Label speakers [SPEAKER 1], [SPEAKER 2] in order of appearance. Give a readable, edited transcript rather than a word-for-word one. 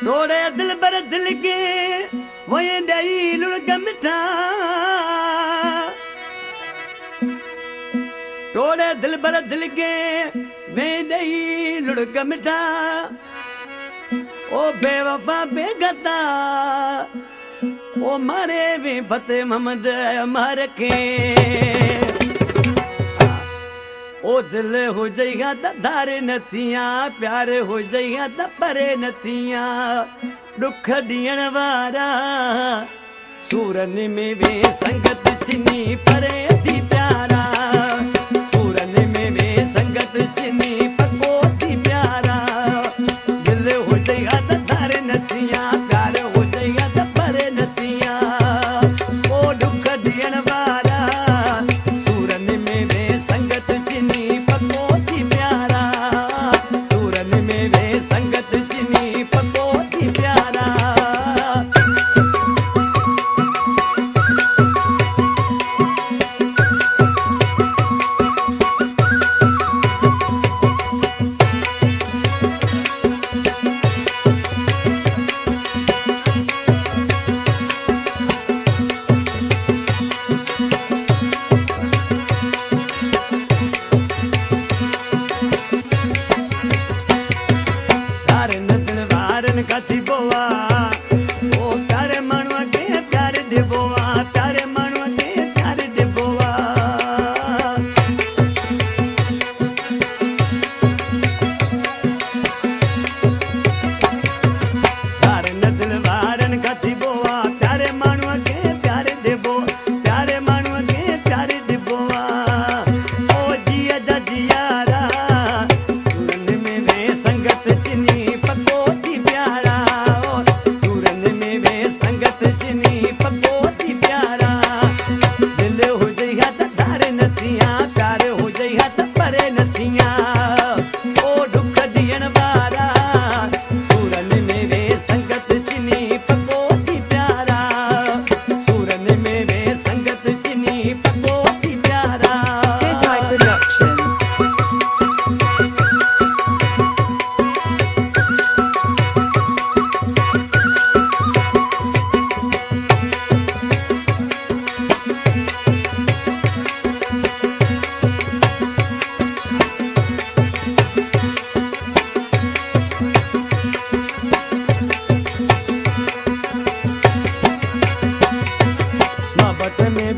[SPEAKER 1] तोड़े दिल बर दिल के वही दई लुढ़क मिठा तोड़े दिल बर दिल के वही दई लुढ़क मिठा ओ बेवफा बेगता ओ मारे भी फते मोहम्मद मार के ओ दिल हो जाइगा त धारे नथिया प्यार हो जाइगा त परे नथिया दुख दियण वारा सूरन में वे संगत चिनी परे थी प्यारा सूरन में वे संगत चिनी पको थी प्यारा दिल हो जाइगा त धारे नथिया प्यार हो जाइगा त परे नथिया ओ दुख दियण वारा सूरन में वे संगत चिनी पको थी प्यारा सूरन में वे संगत चिनी पको थी प्यारा कथी बोआ ओ प्यारे मनुआ के प्यारे दे बोआ प्यारे मनुआ के प्यारे दे बोआ प्यारे नदिल वारन कथी बोआ प्यारे मनुआ के प्यारे दे बोआ प्यारे मनुआ के प्यारे दे बोआ ओ जिया दा जियारा सूरन में वे संगत चिनी पको में